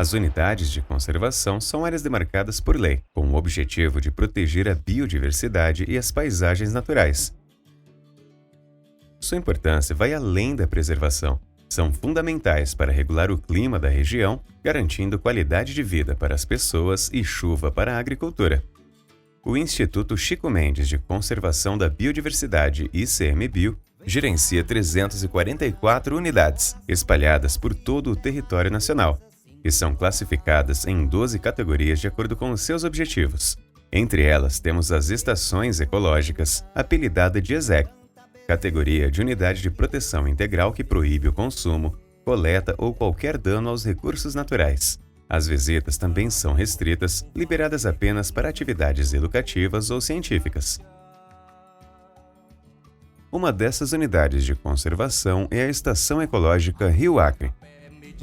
As unidades de conservação são áreas demarcadas por lei, com o objetivo de proteger a biodiversidade e as paisagens naturais. Sua importância vai além da preservação. São fundamentais para regular o clima da região, garantindo qualidade de vida para as pessoas e chuva para a agricultura. O Instituto Chico Mendes de Conservação da Biodiversidade, ICMBio, gerencia 344 unidades, espalhadas por todo o território nacional, e são classificadas em 12 categorias de acordo com os seus objetivos. Entre elas temos as estações ecológicas, apelidada de ESEC, categoria de unidade de proteção integral que proíbe o consumo, coleta ou qualquer dano aos recursos naturais. As visitas também são restritas, liberadas apenas para atividades educativas ou científicas. Uma dessas unidades de conservação é a Estação Ecológica Rio Acre.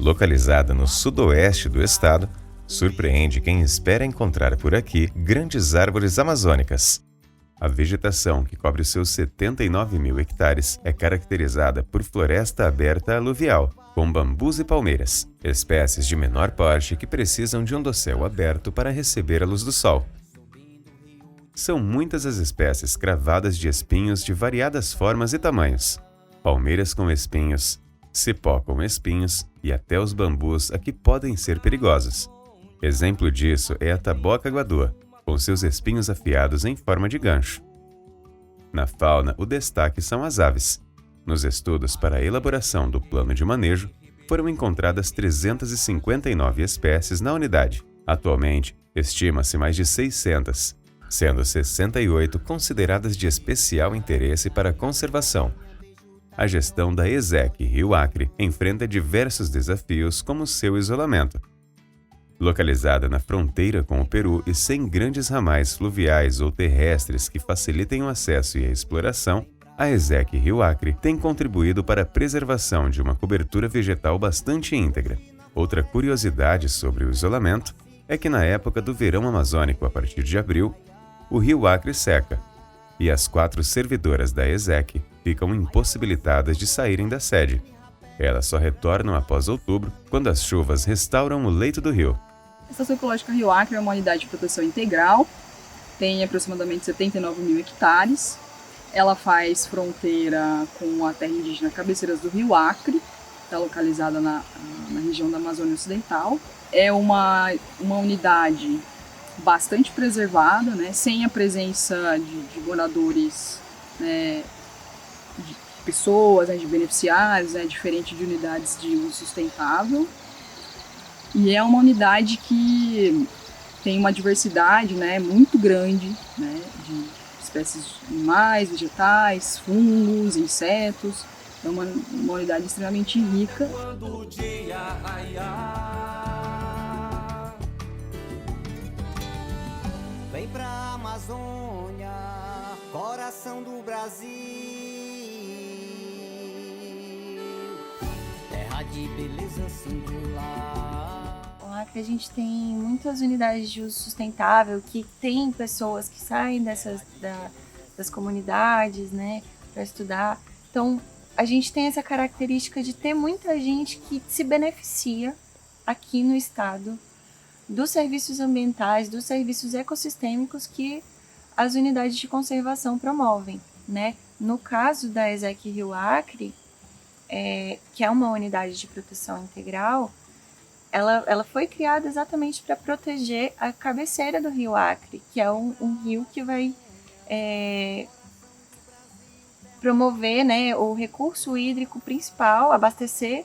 Localizada no sudoeste do estado, surpreende quem espera encontrar por aqui grandes árvores amazônicas. A vegetação, que cobre seus 79 mil hectares, é caracterizada por floresta aberta aluvial, com bambus e palmeiras, espécies de menor porte que precisam de um dossel aberto para receber a luz do sol. São muitas as espécies cravadas de espinhos de variadas formas e tamanhos. Palmeiras com espinhos, cipó com espinhos e até os bambus aqui podem ser perigosos. Exemplo disso é a taboca guadua, com seus espinhos afiados em forma de gancho. Na fauna, o destaque são as aves. Nos estudos para a elaboração do plano de manejo, foram encontradas 359 espécies na unidade. Atualmente, estima-se mais de 600, sendo 68 consideradas de especial interesse para a conservação. A gestão da ESEC Rio Acre enfrenta diversos desafios, como seu isolamento. Localizada na fronteira com o Peru e sem grandes ramais fluviais ou terrestres que facilitem o acesso e a exploração, a ESEC Rio Acre tem contribuído para a preservação de uma cobertura vegetal bastante íntegra. Outra curiosidade sobre o isolamento é que na época do verão amazônico, a partir de abril, o Rio Acre seca, e as 4 servidoras da ESEC ficam impossibilitadas de saírem da sede. Elas só retornam após outubro, quando as chuvas restauram o leito do rio. A Estação Ecológica Rio Acre é uma unidade de proteção integral, tem aproximadamente 79 mil hectares. Ela faz fronteira com a terra indígena Cabeceiras do Rio Acre, está localizada na região da Amazônia Ocidental. É uma unidade bastante preservada, né, sem a presença de moradores, né, de pessoas, né, de beneficiários, né, diferente de unidades de uso sustentável. E é uma unidade que tem uma diversidade, né, muito grande, né, de espécies de animais, vegetais, fungos, insetos. É uma unidade extremamente rica. Quando o dia raiar, vem pra Amazônia, coração do Brasil, terra de beleza singular. Acre a gente tem muitas unidades de uso sustentável que tem pessoas que saem das comunidades, né, para estudar. Então, a gente tem essa característica de ter muita gente que se beneficia aqui no estado dos serviços ambientais, dos serviços ecossistêmicos que as unidades de conservação promovem, né? No caso da ESEC Rio Acre, que é uma unidade de proteção integral, ela foi criada exatamente para proteger a cabeceira do Rio Acre, que é um rio que vai promover, né, o recurso hídrico principal, abastecer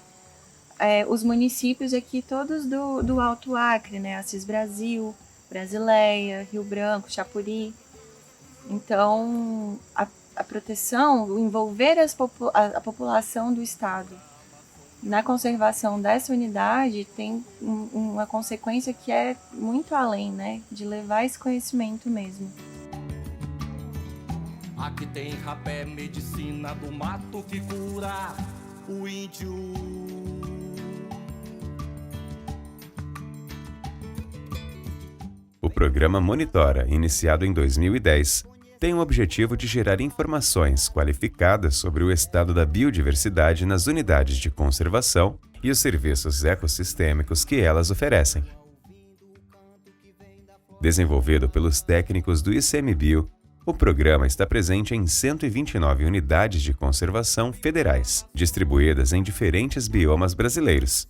os municípios aqui todos do Alto Acre, né, Assis Brasil, Brasileia, Rio Branco, Chapuri. Então, a proteção, envolver a população do estado na conservação dessa unidade tem uma consequência que é muito além, né, de levar esse conhecimento mesmo. Aqui tem rapé, medicina do mato que cura o índio. O programa Monitora, iniciado em 2010, tem o objetivo de gerar informações qualificadas sobre o estado da biodiversidade nas unidades de conservação e os serviços ecossistêmicos que elas oferecem. Desenvolvido pelos técnicos do ICMBio, o programa está presente em 129 unidades de conservação federais, distribuídas em diferentes biomas brasileiros.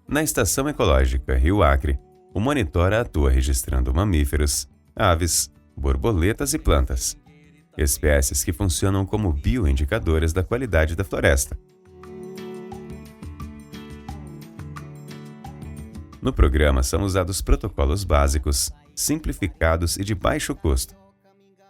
Na Estação Ecológica Rio Acre, o monitor atua registrando mamíferos, aves, borboletas e plantas, espécies que funcionam como bioindicadoras da qualidade da floresta. No programa são usados protocolos básicos, simplificados e de baixo custo,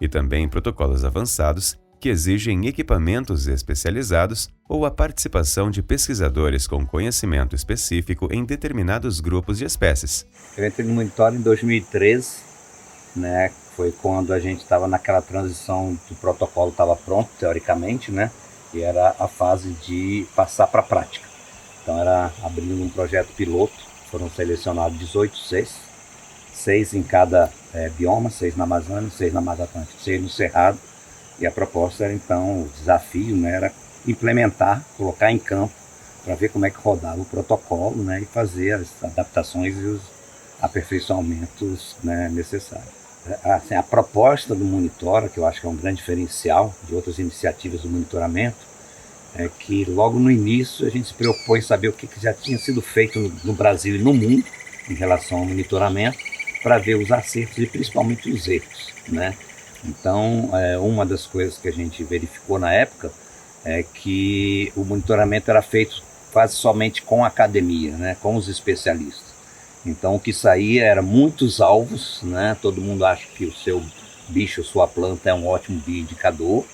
e também protocolos avançados que exigem equipamentos especializados ou a participação de pesquisadores com conhecimento específico em determinados grupos de espécies. Eu entrei no monitor em 2013, né? Foi quando a gente estava naquela transição do protocolo estava pronto, teoricamente, né? E era a fase de passar para a prática. Então era abrindo um projeto piloto, foram selecionados 18 CEs, 6 em cada bioma, 6 na Amazônia, 6 na Mata Atlântica, 6 no Cerrado. E a proposta era então, o desafio, né, era implementar, colocar em campo para ver como é que rodava o protocolo, né, e fazer as adaptações e os aperfeiçoamentos, né, necessários. Assim, a proposta do Monitora, que eu acho que é um grande diferencial de outras iniciativas do monitoramento, é que logo no início a gente se preocupou em saber o que já tinha sido feito no Brasil e no mundo em relação ao monitoramento, para ver os acertos e principalmente os erros, né? Então, uma das coisas que a gente verificou na época é que o monitoramento era feito quase somente com a academia, né, com os especialistas. Então, o que saía era muitos alvos, né? Todo mundo acha que o seu bicho, sua planta é um ótimo bioindicador,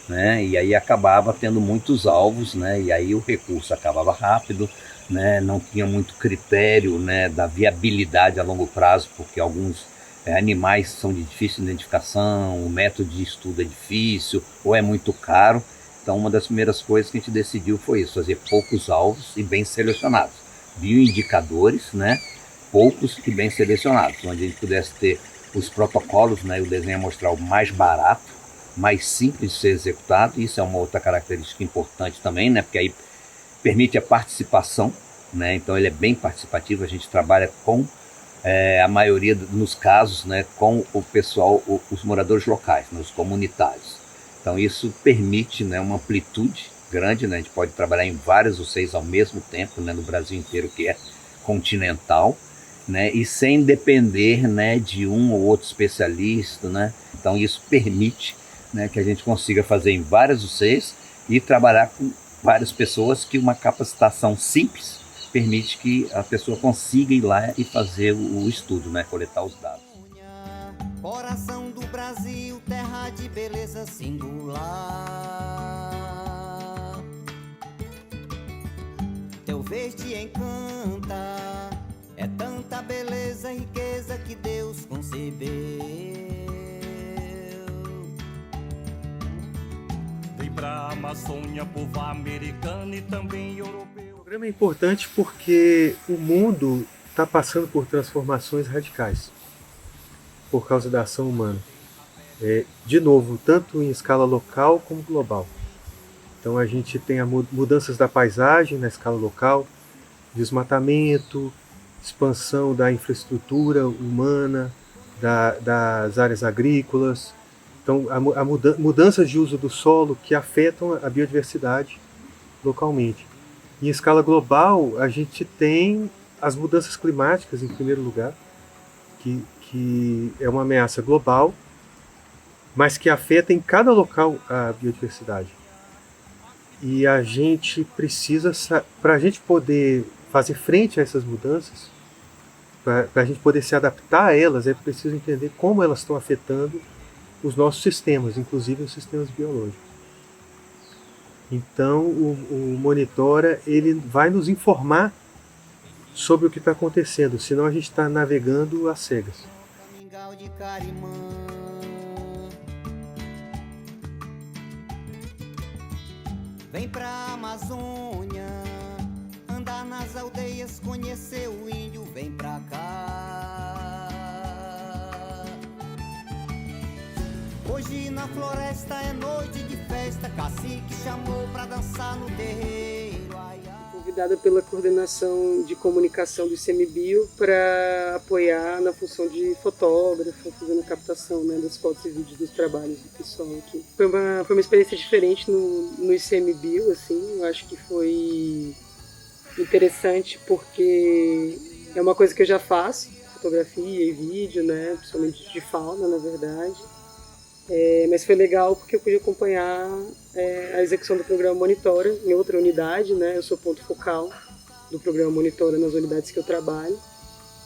né? E aí acabava tendo muitos alvos, né? E aí o recurso acabava rápido, né? Não tinha muito critério, né, da viabilidade a longo prazo, porque alguns animais são de difícil identificação, o método de estudo é difícil ou é muito caro. Então uma das primeiras coisas que a gente decidiu foi isso, fazer poucos alvos e bem selecionados, bioindicadores, né, poucos e bem selecionados, onde a gente pudesse ter os protocolos, né, e o desenho mostrar o mais barato, mais simples de ser executado. Isso é uma outra característica importante também, né, porque aí permite a participação, né, então ele é bem participativo, a gente trabalha com a maioria nos casos, né, com o pessoal, os moradores locais, né, os comunitários. Então isso permite, né, uma amplitude grande, né, a gente pode trabalhar em vários ou 6 ao mesmo tempo, né, no Brasil inteiro, que é continental, né, e sem depender, né, de um ou outro especialista, né. Então isso permite, né, que a gente consiga fazer em várias UCs e trabalhar com várias pessoas, que uma capacitação simples permite que a pessoa consiga ir lá e fazer o estudo, né, coletar os dados. Coração do Brasil, terra de beleza singular. Teu verde encanta, é tanta beleza e riqueza que Deus concebeu. Vem pra Amazônia, povo americano e também europeu. O programa é importante porque o mundo está passando por transformações radicais por causa da ação humana. De novo, tanto em escala local como global. Então a gente tem mudanças da paisagem na escala local, desmatamento, expansão da infraestrutura humana, das áreas agrícolas. Então mudanças de uso do solo que afetam a biodiversidade localmente. Em escala global, a gente tem as mudanças climáticas, em primeiro lugar, que é uma ameaça global, mas que afeta em cada local a biodiversidade. E a gente precisa, para a gente poder fazer frente a essas mudanças, para a gente poder se adaptar a elas, é preciso entender como elas estão afetando os nossos sistemas, inclusive os sistemas biológicos. Então, o Monitora, ele vai nos informar sobre o que está acontecendo, senão a gente está navegando às cegas. De Carimã. Vem pra Amazônia, andar nas aldeias, conhecer o índio, vem pra cá. Hoje na floresta é noite de festa, cacique chamou pra dançar no terreiro. Ai, ai. Convidada pela coordenação de comunicação do ICMBio para apoiar na função de fotógrafa, fazendo a captação, né, das fotos e vídeos dos trabalhos do pessoal aqui. Foi uma experiência diferente no ICMBio, assim, eu acho que foi interessante porque é uma coisa que eu já faço, fotografia e vídeo, né, principalmente de fauna, na verdade. Mas foi legal porque eu pude acompanhar a execução do programa Monitora em outra unidade, né? Eu sou ponto focal do programa Monitora nas unidades que eu trabalho.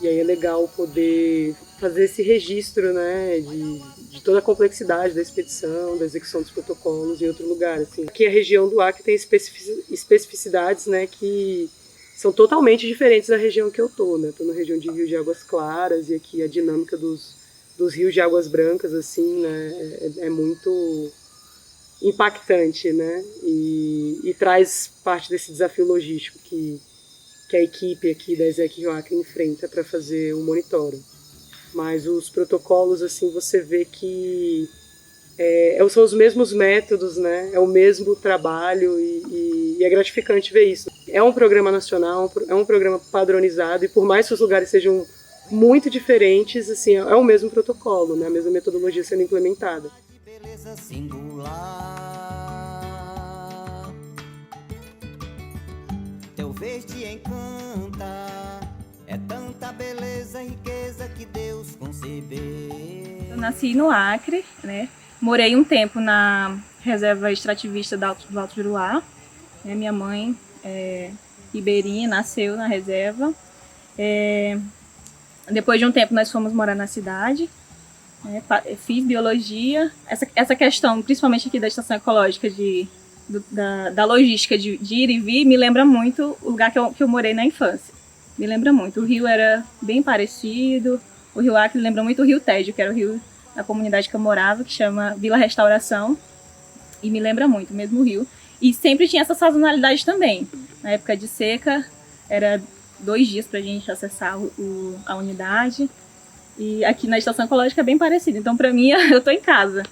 E aí é legal poder fazer esse registro, né, de toda a complexidade da expedição, da execução dos protocolos em outro lugar. Assim. Aqui a região do Acre tem especificidades, né, que são totalmente diferentes da região que eu estou. Né? Estou na região de Rio de Águas Claras e aqui a dinâmica dos rios de águas brancas, assim, né, é muito impactante, né, e traz parte desse desafio logístico que a equipe aqui da ESEC Rio Acre enfrenta para fazer o monitório. Mas os protocolos, assim, você vê que são os mesmos métodos, né, é o mesmo trabalho e é gratificante ver isso. É um programa nacional, é um programa padronizado e por mais que os lugares sejam muito diferentes, assim, é o mesmo protocolo, né? A mesma metodologia sendo implementada. Beleza singular, teu verde encanta, é tanta beleza e riqueza que Deus concebeu. Eu nasci no Acre, né? Morei um tempo na reserva extrativista do Alto Juruá. Minha mãe, ribeirinha, nasceu na reserva. Depois de um tempo nós fomos morar na cidade, né? Fiz biologia, essa questão, principalmente aqui da estação ecológica, da logística de ir e vir, me lembra muito o lugar que eu morei na infância, me lembra muito, o rio era bem parecido, o Rio Acre lembra muito o Rio Tédio, que era o rio da comunidade que eu morava, que chama Vila Restauração, e me lembra muito, mesmo o rio, e sempre tinha essa sazonalidade também, na época de seca, era 2 dias para a gente acessar a unidade. E aqui na estação ecológica é bem parecido. Então, para mim, eu estou em casa.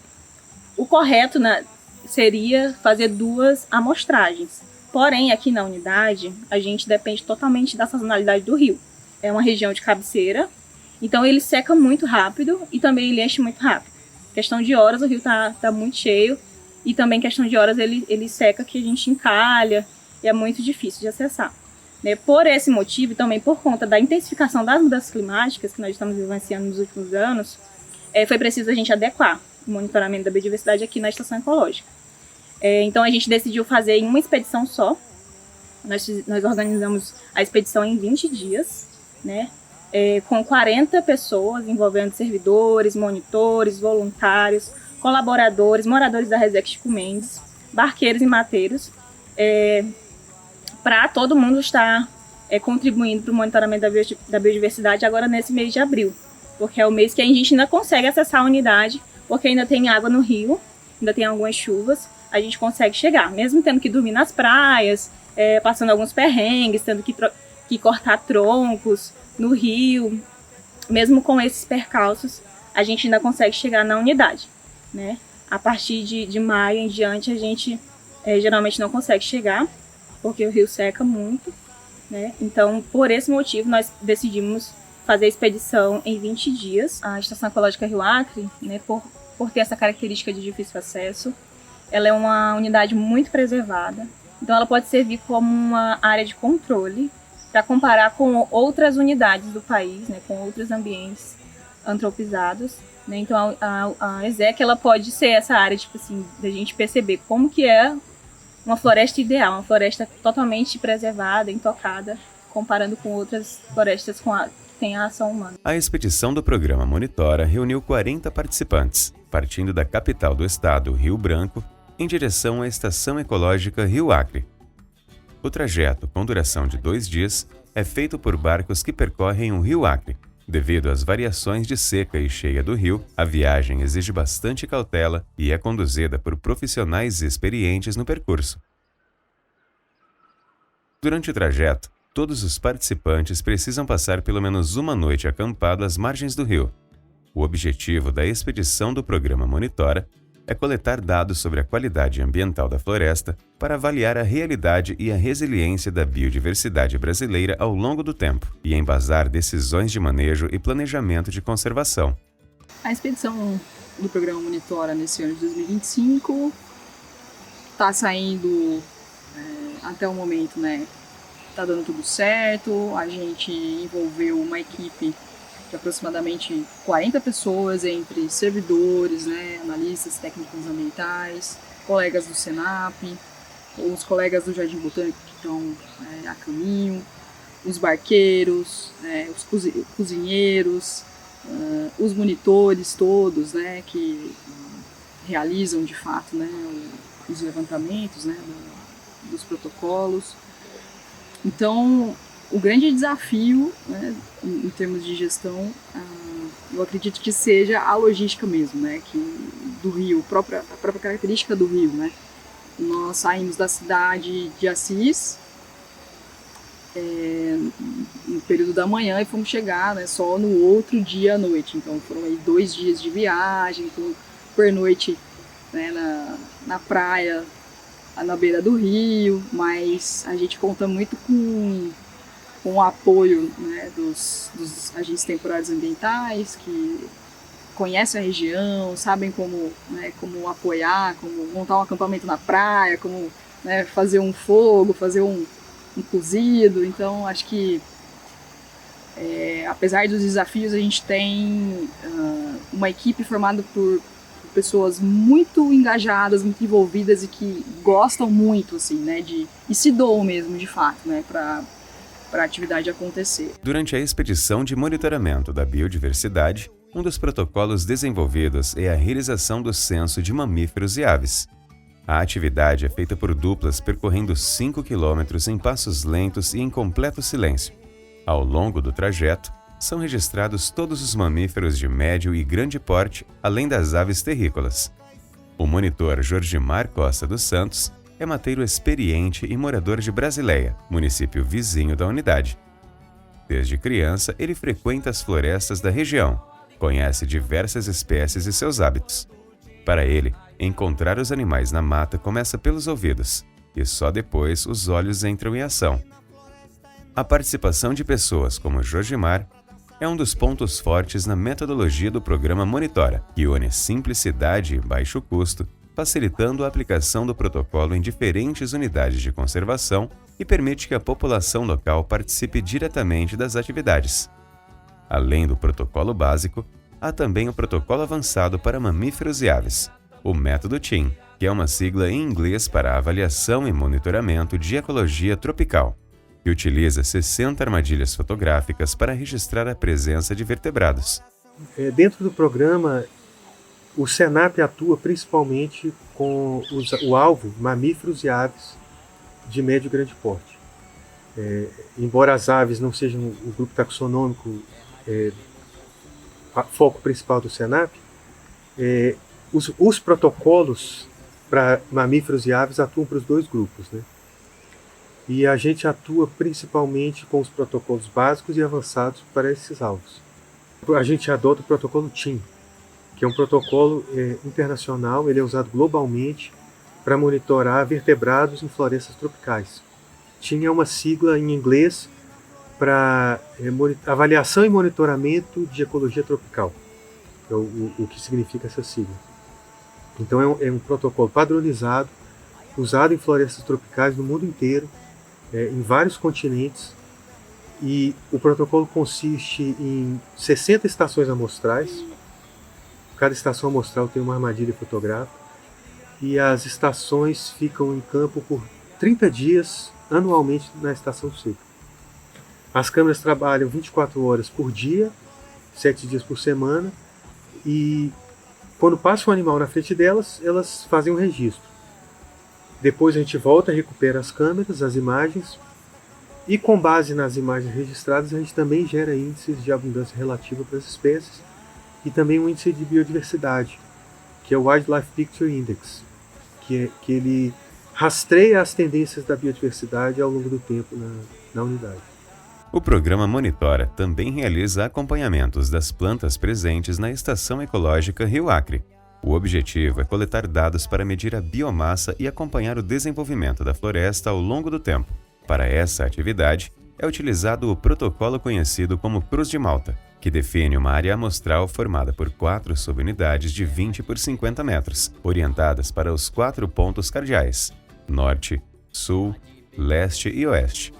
O correto, né, seria fazer 2 amostragens. Porém, aqui na unidade, a gente depende totalmente da sazonalidade do rio. É uma região de cabeceira, então ele seca muito rápido e também ele enche muito rápido. Questão de horas, o rio tá muito cheio. E também questão de horas, ele seca que a gente encalha. E é muito difícil de acessar. Por esse motivo e também por conta da intensificação das mudanças climáticas que nós estamos vivenciando nos últimos anos, foi preciso a gente adequar o monitoramento da biodiversidade aqui na estação ecológica. Então a gente decidiu fazer em uma expedição só. Nós organizamos a expedição em 20 dias, né? Com 40 pessoas, envolvendo servidores, monitores, voluntários, colaboradores, moradores da Resex Chico Mendes, barqueiros e mateiros, para todo mundo estar contribuindo para o monitoramento da biodiversidade agora nesse mês de abril, porque é o mês que a gente ainda consegue acessar a unidade, porque ainda tem água no rio, ainda tem algumas chuvas, a gente consegue chegar, mesmo tendo que dormir nas praias, passando alguns perrengues, tendo que cortar troncos no rio, mesmo com esses percalços, a gente ainda consegue chegar na unidade, né? A partir de maio em diante, a gente geralmente não consegue chegar, porque o rio seca muito, né? Então, por esse motivo, nós decidimos fazer a expedição em 20 dias. A Estação Ecológica Rio Acre, né, por ter essa característica de difícil acesso, ela é uma unidade muito preservada, então ela pode servir como uma área de controle para comparar com outras unidades do país, né, com outros ambientes antropizados, né? Então a ESEC, ela pode ser essa área, tipo assim, da gente perceber como que é uma floresta ideal, uma floresta totalmente preservada, intocada, comparando com outras florestas que têm a ação humana. A expedição do programa Monitora reuniu 40 participantes, partindo da capital do estado, Rio Branco, em direção à Estação Ecológica Rio Acre. O trajeto, com duração de 2 dias, é feito por barcos que percorrem o Rio Acre. Devido às variações de seca e cheia do rio, a viagem exige bastante cautela e é conduzida por profissionais experientes no percurso. Durante o trajeto, todos os participantes precisam passar pelo menos uma noite acampado às margens do rio. O objetivo da expedição do programa Monitora é coletar dados sobre a qualidade ambiental da floresta para avaliar a realidade e a resiliência da biodiversidade brasileira ao longo do tempo e embasar decisões de manejo e planejamento de conservação. A expedição do programa Monitora nesse ano de 2025 está saindo até o momento, né? Tá dando tudo certo. A gente envolveu uma equipe de aproximadamente 40 pessoas, entre servidores, né, analistas técnicos ambientais, colegas do Senap, os colegas do Jardim Botânico que estão a caminho, os barqueiros, os cozinheiros, os monitores todos, né, que realizam de fato, né, os levantamentos, né, dos protocolos. Então, o grande desafio, né, em termos de gestão, eu acredito que seja a logística mesmo, né, do rio, a própria característica do rio, né. Nós saímos da cidade de Assis no período da manhã e fomos chegar, né, só no outro dia à noite. Então foram aí 2 dias de viagem, com pernoite, né, na praia, na beira do rio, mas a gente conta muito com o apoio, né, dos agentes temporários ambientais que conhecem a região, sabem como apoiar, como montar um acampamento na praia, como, né, fazer um fogo, fazer um cozido. Então acho que apesar dos desafios, a gente tem uma equipe formada por pessoas muito engajadas, muito envolvidas e que gostam muito, assim, né, e se doam mesmo, de fato, né, para a atividade acontecer. Durante a expedição de monitoramento da biodiversidade, um dos protocolos desenvolvidos é a realização do censo de mamíferos e aves. A atividade é feita por duplas percorrendo 5 quilômetros em passos lentos e em completo silêncio. Ao longo do trajeto, são registrados todos os mamíferos de médio e grande porte, além das aves terrícolas. O monitor Jorgimar Costa dos Santos é mateiro experiente e morador de Brasileia, município vizinho da unidade. Desde criança, ele frequenta as florestas da região, conhece diversas espécies e seus hábitos. Para ele, encontrar os animais na mata começa pelos ouvidos, e só depois os olhos entram em ação. A participação de pessoas como Jorgimar é um dos pontos fortes na metodologia do programa Monitora, que une simplicidade e baixo custo, facilitando a aplicação do protocolo em diferentes unidades de conservação e permite que a população local participe diretamente das atividades. Além do protocolo básico, há também o protocolo avançado para mamíferos e aves, o método TIM, que é uma sigla em inglês para avaliação e monitoramento de ecologia tropical, que utiliza 60 armadilhas fotográficas para registrar a presença de vertebrados. Dentro do programa, o Senap atua principalmente com o alvo mamíferos e aves de médio e grande porte. Embora as aves não sejam o grupo taxonômico foco principal do Senap, os protocolos para mamíferos e aves atuam para os dois grupos, né? E a gente atua principalmente com os protocolos básicos e avançados para esses alvos. A gente adota o protocolo TIM, que é um protocolo internacional, ele é usado globalmente para monitorar vertebrados em florestas tropicais. TIM é uma sigla em inglês para avaliação e monitoramento de ecologia tropical, é o que significa essa sigla. Então é um protocolo padronizado, usado em florestas tropicais no mundo inteiro, em vários continentes, e o protocolo consiste em 60 estações amostrais. Cada estação amostral tem uma armadilha fotográfica e as estações ficam em campo por 30 dias anualmente na estação seca. As câmeras trabalham 24 horas por dia, 7 dias por semana, e quando passa um animal na frente delas, elas fazem um registro. Depois a gente volta, recupera as câmeras, as imagens, e com base nas imagens registradas a gente também gera índices de abundância relativa para as espécies e também um índice de biodiversidade, que é o Wildlife Picture Index, que ele rastreia as tendências da biodiversidade ao longo do tempo na unidade. O programa Monitora também realiza acompanhamentos das plantas presentes na Estação Ecológica Rio Acre. O objetivo é coletar dados para medir a biomassa e acompanhar o desenvolvimento da floresta ao longo do tempo. Para essa atividade, é utilizado o protocolo conhecido como Cruz de Malta, que define uma área amostral formada por 4 subunidades de 20 por 50 metros, orientadas para os 4 pontos cardeais: norte, sul, leste e oeste.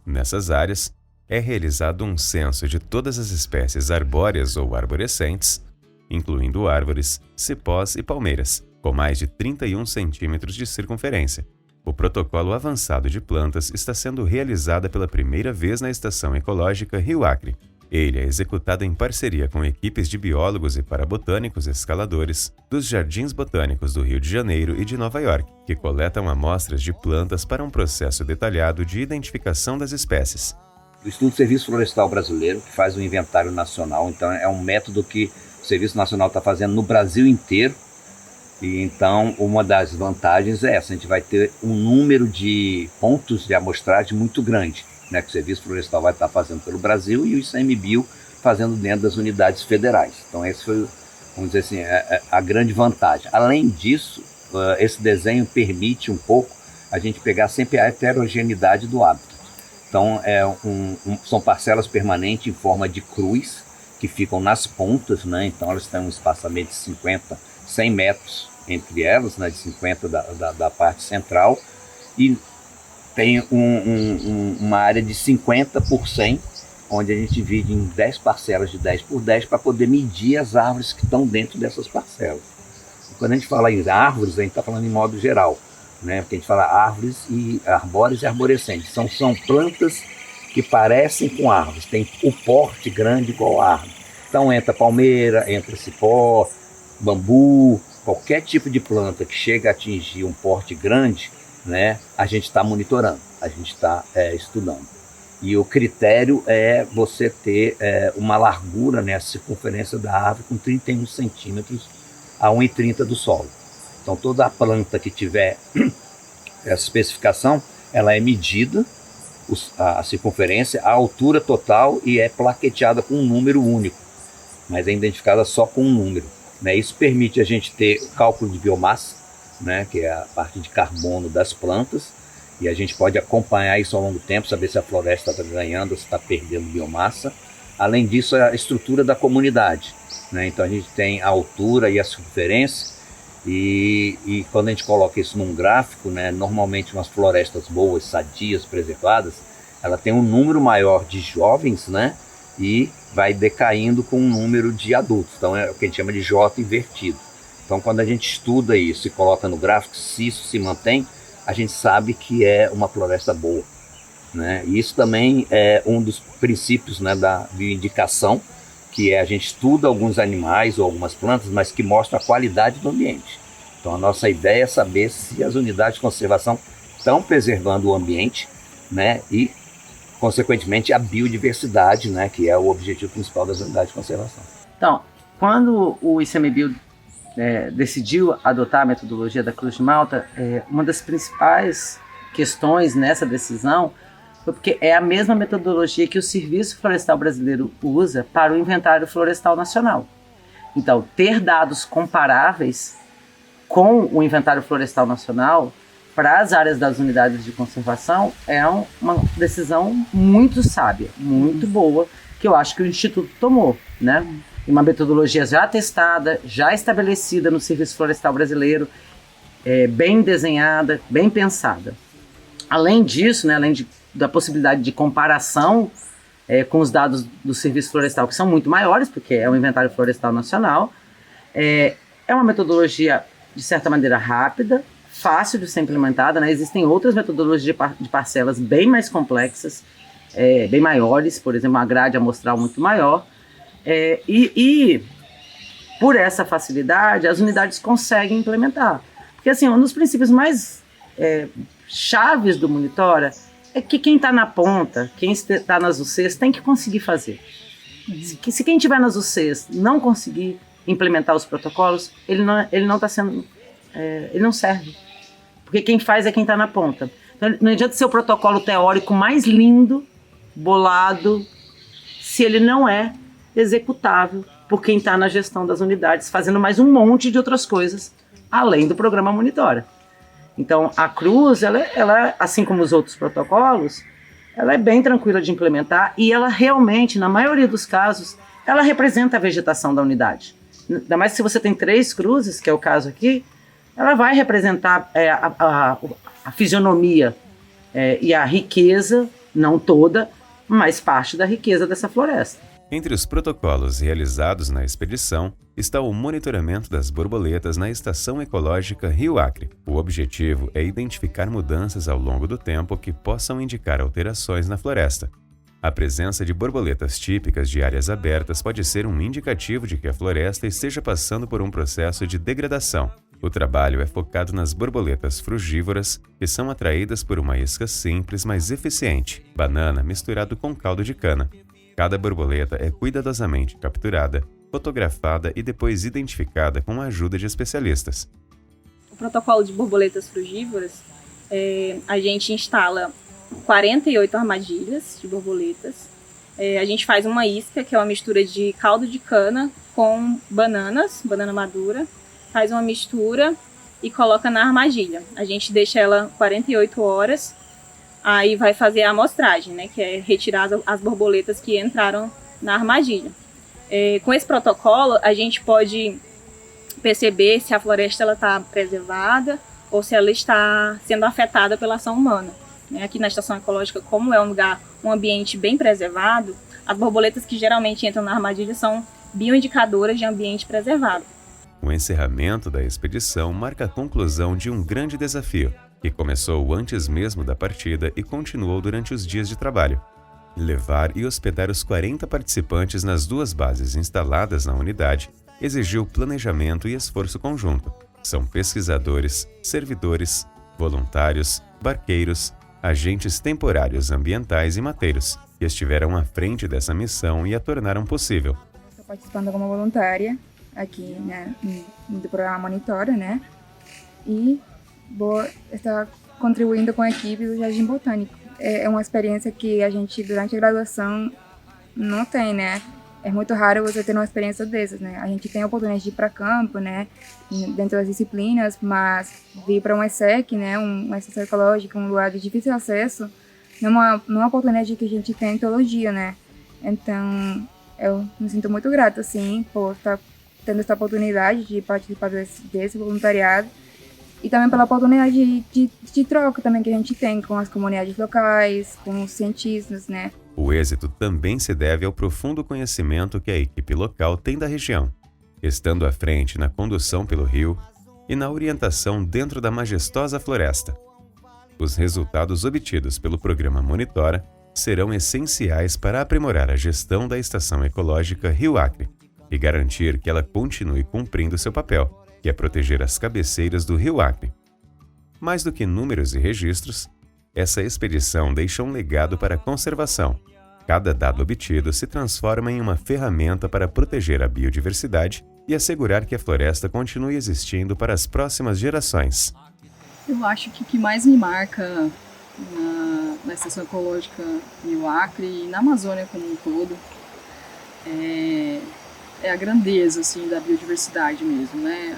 Nessas áreas, é realizado um censo de todas as espécies arbóreas ou arborescentes, incluindo árvores, cipós e palmeiras, com mais de 31 centímetros de circunferência. O protocolo avançado de plantas está sendo realizado pela primeira vez na Estação Ecológica Rio Acre. Ele é executado em parceria com equipes de biólogos e parabotânicos escaladores dos Jardins Botânicos do Rio de Janeiro e de Nova York, que coletam amostras de plantas para um processo detalhado de identificação das espécies. O Instituto do Serviço Florestal Brasileiro, que faz o inventário nacional, então é um método que o Serviço Nacional está fazendo no Brasil inteiro. E então, uma das vantagens é essa: a gente vai ter um número de pontos de amostragem muito grande, né, que o Serviço Florestal vai estar fazendo pelo Brasil e o ICMBio fazendo dentro das unidades federais. Então, esse foi, vamos dizer assim, a grande vantagem. Além disso, esse desenho permite um pouco a gente pegar sempre a heterogeneidade do hábitat. Então, são parcelas permanentes em forma de cruz, que ficam nas pontas, né? Então elas têm um espaçamento de 50, 100 metros entre elas, né? De 50 da parte central, e tem uma área de 50 por 100, onde a gente divide em 10 parcelas de 10 por 10 para poder medir as árvores que estão dentro dessas parcelas. E quando a gente fala em árvores, a gente está falando em modo geral, né? Porque a gente fala árvores e arbóreas e arborescentes. São plantas que parecem com árvores, tem o porte grande igual a árvore. Então entra palmeira, entra cipó, bambu, qualquer tipo de planta que chega a atingir um porte grande, né, a gente está monitorando, a gente está estudando. E o critério é você ter uma largura, né, a circunferência da árvore com 31 centímetros a 1,30 do solo. Então toda a planta que tiver essa especificação, ela é medida, a circunferência, a altura total, e é plaqueteada com um número único, mas é identificada só com um número, né? Isso permite a gente ter o cálculo de biomassa, né, que é a parte de carbono das plantas, e a gente pode acompanhar isso ao longo do tempo, saber se a floresta está ganhando ou se está perdendo biomassa. Além disso, a estrutura da comunidade, né? Então a gente tem a altura e a circunferência, e quando a gente coloca isso num gráfico, né, normalmente umas florestas boas, sadias, preservadas, ela tem um número maior de jovens, né, e vai decaindo com um número de adultos. Então é o que a gente chama de J invertido. Então quando a gente estuda isso e coloca no gráfico, se isso se mantém, a gente sabe que é uma floresta boa, né? E isso também é um dos princípios, né, da bioindicação, que é a gente estuda alguns animais ou algumas plantas, mas que mostra a qualidade do ambiente. Então a nossa ideia é saber se as unidades de conservação estão preservando o ambiente, né, e consequentemente a biodiversidade, né, que é o objetivo principal das unidades de conservação. Então, quando o ICMBio decidiu adotar a metodologia da Cruz de Malta, uma das principais questões nessa decisão foi porque é a mesma metodologia que o Serviço Florestal Brasileiro usa para o Inventário Florestal Nacional. Então, ter dados comparáveis com o Inventário Florestal Nacional para as áreas das unidades de conservação é uma decisão muito sábia, muito boa, que eu acho que o Instituto tomou, né? Uma metodologia já testada, já estabelecida no Serviço Florestal Brasileiro, bem desenhada, bem pensada. Além disso, né, da possibilidade de comparação com os dados do Serviço Florestal, que são muito maiores, porque é o Inventário Florestal Nacional, é uma metodologia, de certa maneira, rápida, fácil de ser implementada, né? Existem outras metodologias de parcelas bem mais complexas, bem maiores, por exemplo, uma grade amostral muito maior, e por essa facilidade as unidades conseguem implementar. Porque assim, um dos princípios mais chaves do Monitora é que quem está na ponta, quem está nas UCs, tem que conseguir fazer. Se quem estiver nas UCs não conseguir implementar os protocolos, ele não está sendo, ele não serve. Porque quem faz é quem está na ponta. Então, não adianta ser o protocolo teórico mais lindo bolado se ele não é executável por quem está na gestão das unidades, fazendo mais um monte de outras coisas, além do programa Monitora. Então, a Cruz, ela, assim como os outros protocolos, ela é bem tranquila de implementar e ela realmente, na maioria dos casos, ela representa a vegetação da unidade. Ainda mais se você tem 3 cruzes, que é o caso aqui, ela vai representar a fisionomia e a riqueza, não toda, mas parte da riqueza dessa floresta. Entre os protocolos realizados na expedição está o monitoramento das borboletas na Estação Ecológica Rio Acre. O objetivo é identificar mudanças ao longo do tempo que possam indicar alterações na floresta. A presença de borboletas típicas de áreas abertas pode ser um indicativo de que a floresta esteja passando por um processo de degradação. O trabalho é focado nas borboletas frugívoras, que são atraídas por uma isca simples, mas eficiente, banana misturado com caldo de cana. Cada borboleta é cuidadosamente capturada, fotografada e depois identificada com a ajuda de especialistas. O protocolo de borboletas frugívoras, a gente instala 48 armadilhas de borboletas. A gente faz uma isca, que é uma mistura de caldo de cana com banana madura, faz uma mistura e coloca na armadilha. A gente deixa ela 48 horas, aí vai fazer a amostragem, né, que é retirar as borboletas que entraram na armadilha. Com esse protocolo, a gente pode perceber se a floresta está preservada ou se ela está sendo afetada pela ação humana. Aqui na Estação Ecológica, como é um ambiente bem preservado, as borboletas que geralmente entram na armadilha são bioindicadoras de ambiente preservado. O encerramento da expedição marca a conclusão de um grande desafio, que começou antes mesmo da partida e continuou durante os dias de trabalho. Levar e hospedar os 40 participantes nas 2 bases instaladas na unidade exigiu planejamento e esforço conjunto. São pesquisadores, servidores, voluntários, barqueiros, agentes temporários ambientais e mateiros, que estiveram à frente dessa missão e a tornaram possível. Estou participando como voluntária aqui, né, do programa Monitora, né, e vou estar contribuindo com a equipe do Jardim Botânico. É uma experiência que a gente, durante a graduação, não tem, né? É muito raro você ter uma experiência dessas, né? A gente tem a oportunidade de ir para campo, né, dentro das disciplinas, mas vir para um ESEC, né, uma estação ecológica, um lugar de difícil acesso, não é uma oportunidade que a gente tem todo dia, né? Então, eu me sinto muito grata, assim, por estar tendo essa oportunidade de participar desse voluntariado e também pela oportunidade de troca também que a gente tem com as comunidades locais, com os cientistas, né? O êxito também se deve ao profundo conhecimento que a equipe local tem da região, estando à frente na condução pelo rio e na orientação dentro da majestosa floresta. Os resultados obtidos pelo programa Monitora serão essenciais para aprimorar a gestão da Estação Ecológica Rio Acre e garantir que ela continue cumprindo seu papel, que é proteger as cabeceiras do Rio Acre. Mais do que números e registros, essa expedição deixa um legado para a conservação. Cada dado obtido se transforma em uma ferramenta para proteger a biodiversidade e assegurar que a floresta continue existindo para as próximas gerações. Eu acho que o que mais me marca na Estação Ecológica Rio Acre e na Amazônia como um todo é a grandeza, assim, da biodiversidade mesmo, né?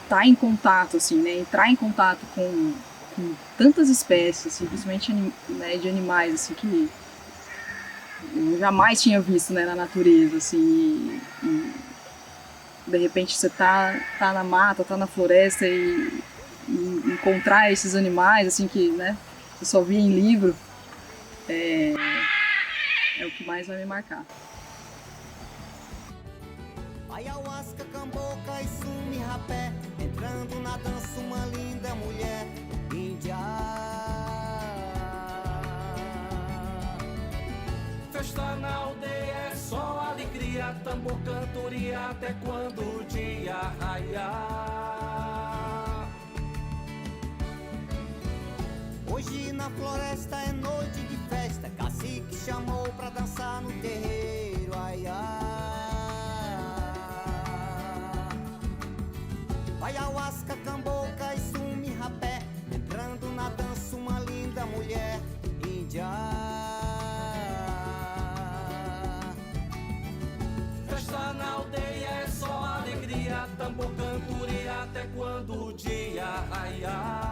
Tá em contato, assim, né? Entrar em contato com tantas espécies, assim, principalmente né, de animais, assim, que eu jamais tinha visto, né, na natureza, assim, e de repente você tá na mata, tá na floresta e encontrar esses animais, assim, que, né, eu só via em livro, é o que mais vai me marcar. Ayahuasca, camboca e sumi rapé, entrando na dança uma linda mulher índia. Festa na aldeia é só alegria, tambor, cantoria até quando o dia raiar. Hoje na floresta é noite de festa, cacique chamou pra dançar no terreiro, ai ai. Ayahuasca, camboca e sumi rapé, entrando na dança uma linda quando o dia raiar.